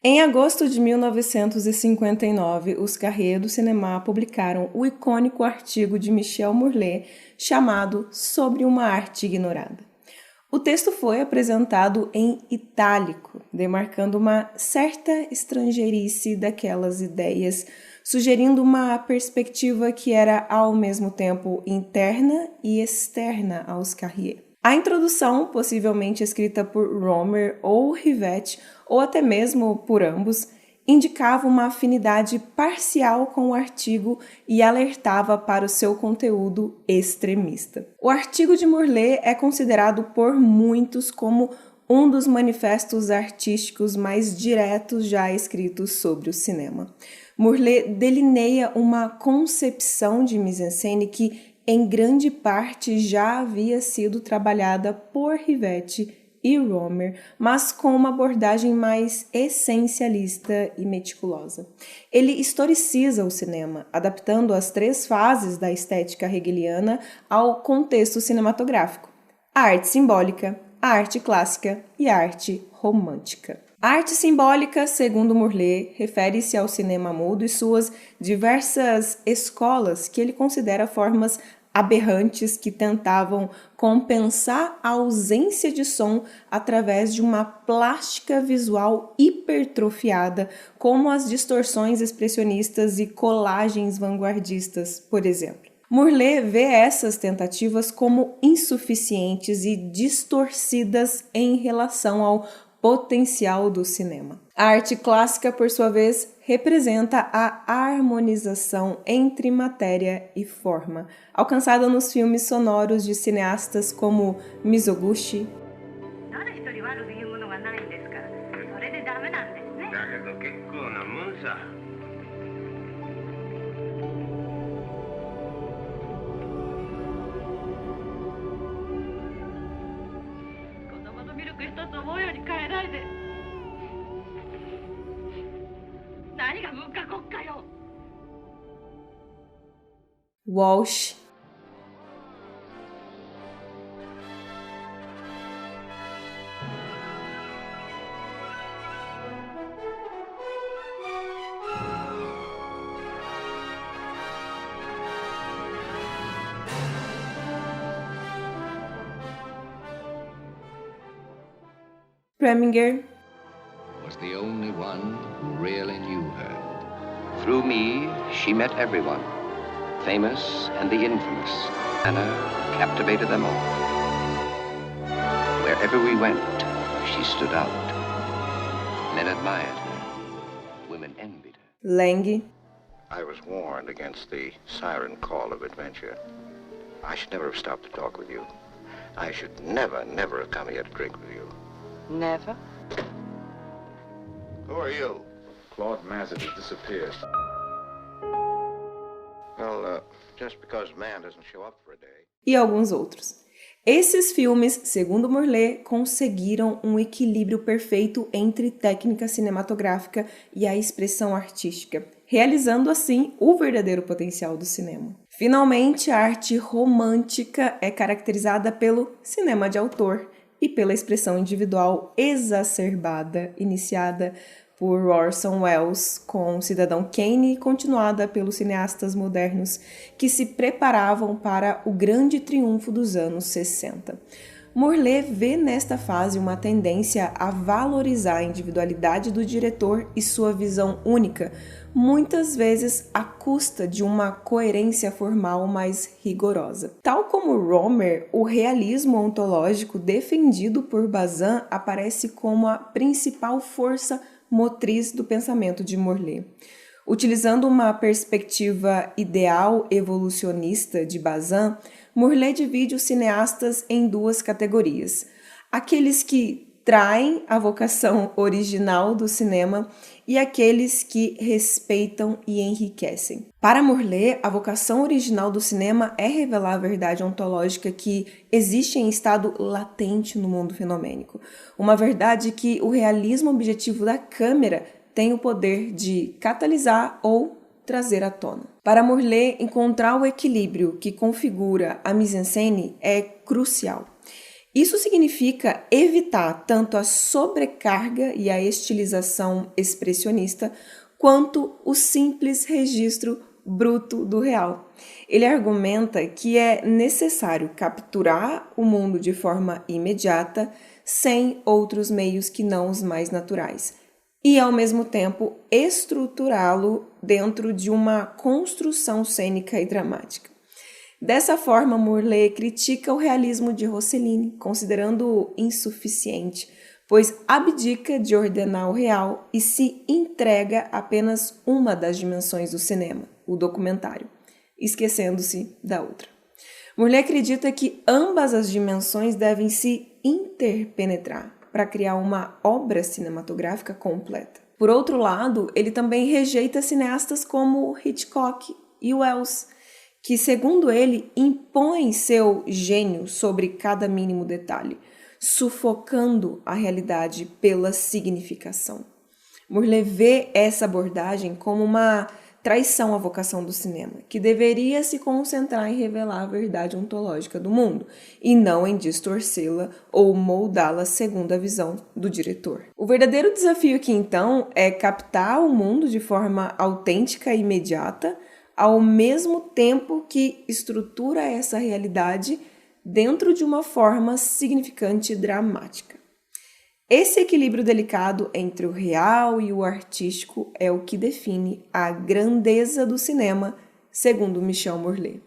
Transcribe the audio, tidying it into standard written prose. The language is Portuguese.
Em agosto de 1959, os Cahiers du Cinéma publicaram o icônico artigo de Michel Mourlet chamado Sobre uma Arte Ignorada. O texto foi apresentado em itálico, demarcando uma certa estrangeirice daquelas ideias, sugerindo uma perspectiva que era ao mesmo tempo interna e externa aos Cahiers. A introdução, possivelmente escrita por Romer ou Rivette, ou até mesmo por ambos, indicava uma afinidade parcial com o artigo e alertava para o seu conteúdo extremista. O artigo de Mourlet é considerado por muitos como um dos manifestos artísticos mais diretos já escritos sobre o cinema. Mourlet delineia uma concepção de mise-en-scène que em grande parte já havia sido trabalhada por Rivette e Romer, mas com uma abordagem mais essencialista e meticulosa. Ele historiciza o cinema, adaptando as 3 fases da estética hegeliana ao contexto cinematográfico: a arte simbólica, a arte clássica e a arte romântica. A arte simbólica, segundo Mourlet, refere-se ao cinema mudo e suas diversas escolas que ele considera formas aberrantes que tentavam compensar a ausência de som através de uma plástica visual hipertrofiada, como as distorções expressionistas e colagens vanguardistas, por exemplo. Mourlet vê essas tentativas como insuficientes e distorcidas em relação ao potencial do cinema. A arte clássica, por sua vez, representa a harmonização entre matéria e forma, alcançada nos filmes sonoros de cineastas como Mizoguchi, Walsh, Preminger, was the only one who really knew her. Through me, she met everyone, famous and the infamous. Anna captivated them all. Wherever we went, she stood out. Men admired her. Women envied her. Lang, I was warned against the siren call of adventure. I should never have stopped to talk with you. I should never have come here to drink with you. Never? Who are you? Claude Mazet has disappeared. Well, just because man doesn't show up for a day. e alguns outros. Esses filmes, segundo Mourlet, conseguiram um equilíbrio perfeito entre técnica cinematográfica e a expressão artística, realizando assim o verdadeiro potencial do cinema. Finalmente, a arte romântica é caracterizada pelo cinema de autor e pela expressão individual exacerbada, iniciada por Orson Welles com Cidadão Kane e continuada pelos cineastas modernos que se preparavam para o grande triunfo dos anos 60. Mourlet vê nesta fase uma tendência a valorizar a individualidade do diretor e sua visão única, muitas vezes à custa de uma coerência formal mais rigorosa. Tal como Romer, o realismo ontológico defendido por Bazin aparece como a principal força motriz do pensamento de Mourlet. Utilizando uma perspectiva ideal evolucionista de Bazin, Mourlet divide os cineastas em 2 categorias: aqueles que traem a vocação original do cinema e aqueles que respeitam e enriquecem. Para Mourlet, a vocação original do cinema é revelar a verdade ontológica que existe em estado latente no mundo fenomênico, uma verdade que o realismo objetivo da câmera tem o poder de catalisar ou trazer à tona. Para Mourlet, encontrar o equilíbrio que configura a mise-en-scène é crucial. Isso significa evitar tanto a sobrecarga e a estilização expressionista, quanto o simples registro bruto do real. Ele argumenta que é necessário capturar o mundo de forma imediata, sem outros meios que não os mais naturais, e ao mesmo tempo estruturá-lo dentro de uma construção cênica e dramática. Dessa forma, Morley critica o realismo de Rossellini, considerando-o insuficiente, pois abdica de ordenar o real e se entrega apenas uma das dimensões do cinema, o documentário, esquecendo-se da outra. Morley acredita que ambas as dimensões devem se interpenetrar para criar uma obra cinematográfica completa. Por outro lado, ele também rejeita cineastas como Hitchcock e Wells, que, segundo ele, impõem seu gênio sobre cada mínimo detalhe, sufocando a realidade pela significação. Morley vê essa abordagem como uma traição à vocação do cinema, que deveria se concentrar em revelar a verdade ontológica do mundo, e não em distorcê-la ou moldá-la segundo a visão do diretor. O verdadeiro desafio aqui, então, é captar o mundo de forma autêntica e imediata, ao mesmo tempo que estrutura essa realidade dentro de uma forma significante e dramática. Esse equilíbrio delicado entre o real e o artístico é o que define a grandeza do cinema, segundo Michel Morley.